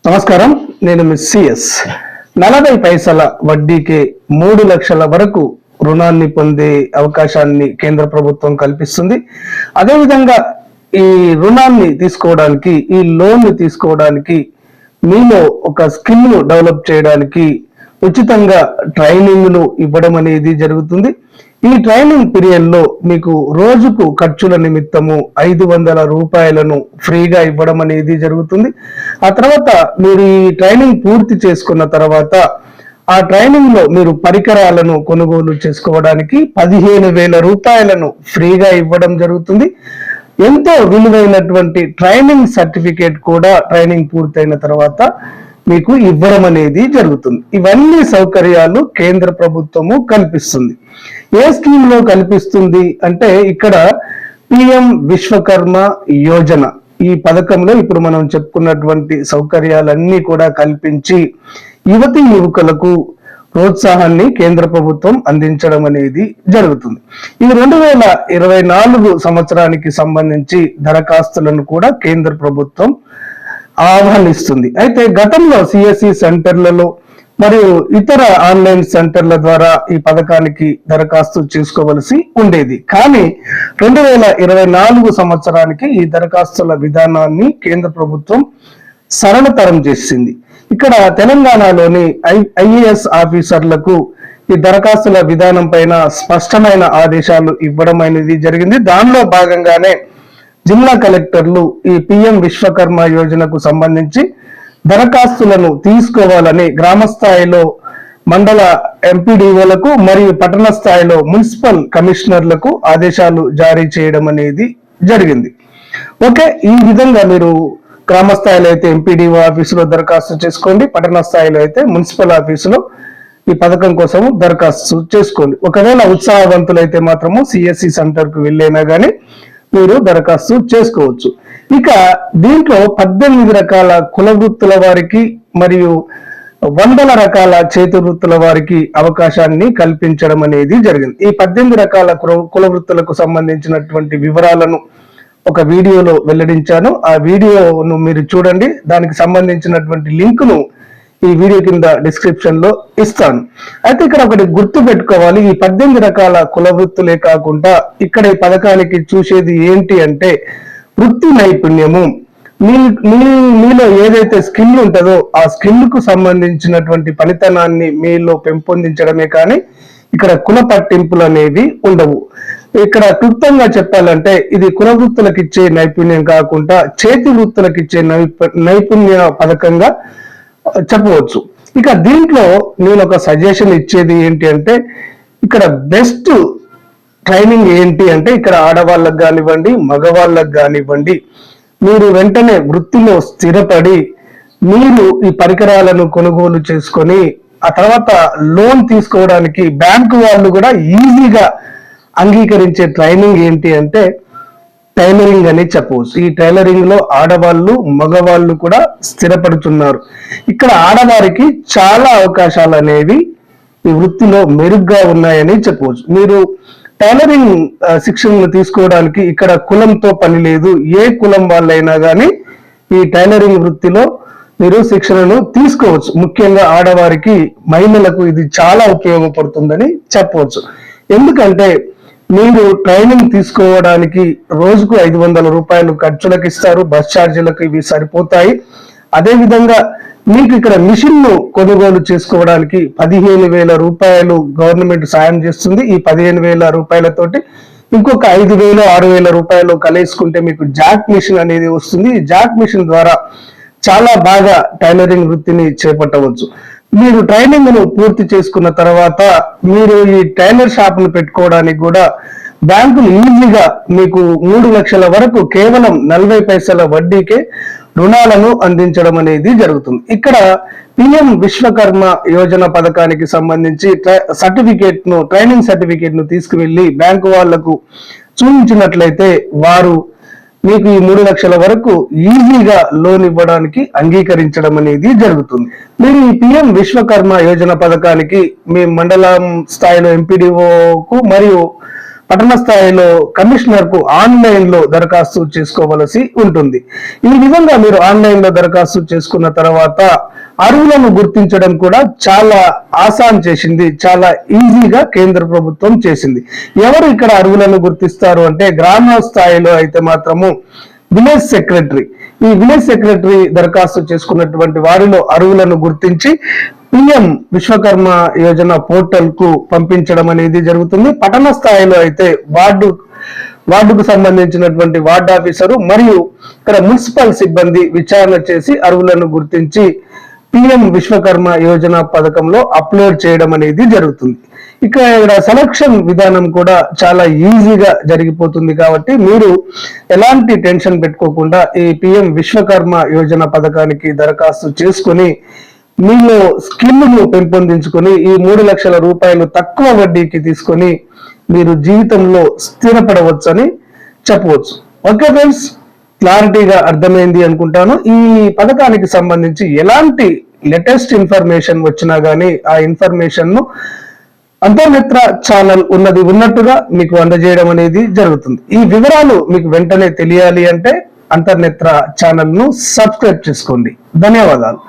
నమస్కారం, నేను miss CS. 40 పైసల వడ్డీకే 3 లక్షల వరకు రుణాన్ని పొందే అవకాశాన్ని కేంద్ర ప్రభుత్వం కల్పిస్తుంది. అదేవిధంగా ఈ రుణాన్ని తీసుకోవడానికి, ఈ లోన్ తీసుకోవడానికి మీలో ఒక స్కిల్ డెవలప్ చేయడానికి ఉచితంగా ట్రైనింగ్ను ఇవ్వడం అనేది జరుగుతుంది. ఈ ట్రైనింగ్ పీరియడ్ లో మీకు రోజుకు ఖర్చుల నిమిత్తము 500 రూపాయలను ఫ్రీగా ఇవ్వడం అనేది జరుగుతుంది. ఆ తర్వాత మీరు ఈ ట్రైనింగ్ పూర్తి చేసుకున్న తర్వాత ఆ ట్రైనింగ్ లో మీరు పరికరాలను కొనుగోలు చేసుకోవడానికి 15,000 రూపాయలను ఫ్రీగా ఇవ్వడం జరుగుతుంది. ఎంతో విలువైనటువంటి ట్రైనింగ్ సర్టిఫికేట్ కూడా ట్రైనింగ్ పూర్తయిన తర్వాత మీకు ఇవ్వడం అనేది జరుగుతుంది. ఇవన్నీ సౌకర్యాలు కేంద్ర ప్రభుత్వము కల్పిస్తుంది. ఏ స్కీమ్ లో కల్పిస్తుంది అంటే ఇక్కడ పిఎం విశ్వకర్మ యోజన, ఈ పథకంలో ఇప్పుడు మనం చెప్పుకున్నటువంటి సౌకర్యాలన్నీ కూడా కల్పించి యువతి యువకులకు ప్రోత్సాహాన్ని కేంద్ర ప్రభుత్వం అందించడం అనేది జరుగుతుంది. ఈ 2024 సంవత్సరానికి సంబంధించి దరఖాస్తులను కూడా కేంద్ర ప్రభుత్వం ఆహ్వానిస్తుంది. అయితే గతంలో సిఎస్సి సెంటర్లలో మరియు ఇతర ఆన్లైన్ సెంటర్ల ద్వారా ఈ పథకానికి దరఖాస్తు చేసుకోవలసి ఉండేది. కానీ 2024 సంవత్సరానికి ఈ దరఖాస్తుల విధానాన్ని కేంద్ర ప్రభుత్వం సరళతరం చేసింది. ఇక్కడ తెలంగాణలోని ఐఏఎస్ ఆఫీసర్లకు ఈ దరఖాస్తుల విధానం పైన స్పష్టమైన ఆదేశాలు ఇవ్వడం అనేది జరిగింది. దానిలో భాగంగానే జిల్లా కలెక్టర్లు ఈ పిఎం విశ్వకర్మ యోజనకు సంబంధించి దరఖాస్తులను తీసుకోవాలని గ్రామ స్థాయిలో మండల ఎంపీడీఓలకు మరియు పట్టణ స్థాయిలో మున్సిపల్ కమిషనర్లకు ఆదేశాలు జారీ చేయడం అనేది జరిగింది. ఓకే, ఈ విధంగా మీరు గ్రామ స్థాయిలో అయితే ఎంపీడీఓ ఆఫీసులో దరఖాస్తు చేసుకోండి, పట్టణ స్థాయిలో అయితే మున్సిపల్ ఆఫీసులో ఈ పథకం కోసం దరఖాస్తు చేసుకోండి. ఒకవేళ ఉత్సాహవంతులైతే మాత్రము సిఎస్సి సెంటర్ కు వెళ్ళైనా కానీ మీరు దరఖాస్తు చేసుకోవచ్చు. ఇక దీంట్లో 18 రకాల కుల వృత్తుల వారికి మరియు 100 రకాల చేతి వృత్తుల వారికి అవకాశాన్ని కల్పించడం అనేది జరిగింది. ఈ 18 రకాల కుల వృత్తులకు సంబంధించినటువంటి వివరాలను ఒక వీడియోలో వెల్లడించాను. ఆ వీడియోను మీరు చూడండి. దానికి సంబంధించినటువంటి లింకును ఈ వీడియో కింద డిస్క్రిప్షన్ లో ఇస్తాను. అయితే ఇక్కడ ఒకటి గుర్తు పెట్టుకోవాలి, ఈ 18 రకాల కుల వృత్తులే కాకుండా ఇక్కడ ఈ పథకానికి చూసేది ఏంటి అంటే వృత్తి నైపుణ్యము. మీలో ఏదైతే స్కిల్ ఉంటుందో ఆ స్కిల్ కు సంబంధించినటువంటి ఫలితనాన్ని మీలో పెంపొందించడమే కానీ ఇక్కడ కుల పట్టింపులు అనేవి ఉండవు. ఇక్కడ క్లుప్తంగా చెప్పాలంటే ఇది కుల వృత్తులకు ఇచ్చే నైపుణ్యం కాకుండా చేతి వృత్తులకు ఇచ్చే నైపుణ్య పథకంగా చెప్పవచ్చు. ఇక దీంట్లో నేను ఒక సజెషన్ ఇచ్చేది ఏంటి అంటే ఇక్కడ బెస్ట్ ట్రైనింగ్ ఏంటి అంటే ఇక్కడ ఆడవాళ్ళకు కానివ్వండి, మగవాళ్ళకు కానివ్వండి, మీరు వెంటనే వృత్తిలో స్థిరపడి మీరు ఈ పరికరాలను కొనుగోలు చేసుకొని ఆ తర్వాత లోన్ తీసుకోవడానికి బ్యాంకు వాళ్ళు కూడా ఈజీగా అంగీకరించే ట్రైనింగ్ ఏంటి అంటే టైలరింగ్ అని చెప్పవచ్చు. ఈ టైలరింగ్ లో ఆడవాళ్ళు మగవాళ్ళు కూడా స్థిరపడుతున్నారు. ఇక్కడ ఆడవారికి చాలా అవకాశాలు అనేవి ఈ వృత్తిలో మెరుగ్గా ఉన్నాయని చెప్పవచ్చు. మీరు టైలరింగ్ శిక్షణను తీసుకోవడానికి ఇక్కడ కులంతో పని లేదు. ఏ కులం వాళ్ళైనా కానీ ఈ టైలరింగ్ వృత్తిలో మీరు శిక్షణను తీసుకోవచ్చు. ముఖ్యంగా ఆడవారికి, మహిళలకు ఇది చాలా ఉపయోగపడుతుందని చెప్పవచ్చు. ఎందుకంటే మీరు ట్రైనింగ్ తీసుకోవడానికి రోజుకు 500 రూపాయలు ఖర్చులకు ఇస్తారు, బస్ ఛార్జీలకు ఇవి సరిపోతాయి. అదే విధంగా మీకు ఇక్కడ మిషన్ ను కొనుగోలు చేసుకోవడానికి 15,000 రూపాయలు గవర్నమెంట్ సాయం చేస్తుంది. ఈ 15,000 రూపాయలతోటి ఇంకొక 5,000 6,000 రూపాయలు కలిసుకుంటే మీకు జాక్ మిషన్ అనేది వస్తుంది. ఈ జాక్ మిషన్ ద్వారా చాలా బాగా టైలరింగ్ వృత్తిని చేపట్టవచ్చు. మీరు ట్రైనింగ్ ను పూర్తి చేసుకున్న తర్వాత మీరు ఈ టైలర్ షాప్ ను పెట్టుకోవడానికి కూడా బ్యాంకులు ఈజీగా మీకు 3 లక్షల వరకు కేవలం 40 పైసల వడ్డీకే రుణాలను అందించడం అనేది జరుగుతుంది. ఇక్కడ పిఎం విశ్వకర్మ యోజన పథకానికి సంబంధించి ట్రైనింగ్ సర్టిఫికేట్ ను తీసుకువెళ్లి బ్యాంకు వాళ్లకు చూపించినట్లయితే వారు మీకు ఈ 3 లక్షల వరకు ఈజీగా లోన్ ఇవ్వడానికి అంగీకరించడం అనేది జరుగుతుంది. మీరు ఈ పిఎం విశ్వకర్మ యోజన పథకానికి మీ మండలం స్థాయిలో ఎంపీడీఓకు మరియు పట్టణ స్థాయిలో కమిషనర్ కు ఆన్లైన్ లో దరఖాస్తు చేసుకోవలసి ఉంటుంది. ఈ విధంగా మీరు ఆన్లైన్ లో దరఖాస్తు చేసుకున్న తర్వాత అర్హులను గుర్తించడం కూడా చాలా ఆసాన్ చేసింది, చాలా ఈజీగా కేంద్ర ప్రభుత్వం చేసింది. ఎవరు ఇక్కడ అర్హులను గుర్తిస్తారు అంటే గ్రామ స్థాయిలో అయితే మాత్రము విలేజ్ సెక్రటరీ, ఈ విలేజ్ సెక్రటరీ దరఖాస్తు చేసుకున్నటువంటి వారిలో అర్హులను గుర్తించి పిఎం విశ్వకర్మ యోజన పోర్టల్ కు పంపించడం అనేది జరుగుతుంది. పట్టణ స్థాయిలో అయితే వార్డుకు సంబంధించినటువంటి వార్డ్ ఆఫీసరు మరియు ఇక్కడ మున్సిపల్ సిబ్బంది విచారణ చేసి అర్హులను గుర్తించి పిఎం విశ్వకర్మ యోజన పథకంలో అప్లోడ్ చేయడం అనేది జరుగుతుంది. ఇక్కడ సెలక్షన్ విధానం కూడా చాలా ఈజీగా జరిగిపోతుంది కాబట్టి మీరు ఎలాంటి టెన్షన్ పెట్టుకోకుండా ఈ పిఎం విశ్వకర్మ యోజన పథకానికి దరఖాస్తు చేసుకుని మీలో స్కిల్ను పెంపొందించుకొని ఈ 3 లక్షల రూపాయలు తక్కువ వడ్డీకి తీసుకొని మీరు జీవితంలో స్థిరపడవచ్చని చెప్పవచ్చు. ఓకే ఫ్రెండ్స్, క్లారిటీగా అర్థమైంది అనుకుంటాను. ఈ పథకానికి సంబంధించి ఎలాంటి లేటెస్ట్ ఇన్ఫర్మేషన్ వచ్చినా గానీ ఆ ఇన్ఫర్మేషన్ ను అంతర్నేత్ర ఛానల్ ఉన్నట్టుగా మీకు అందజేయడం అనేది జరుగుతుంది. ఈ వివరాలు మీకు వెంటనే తెలియాలి అంటే అంతర్నేత్ర ఛానల్ ను సబ్స్క్రైబ్ చేసుకోండి. ధన్యవాదాలు.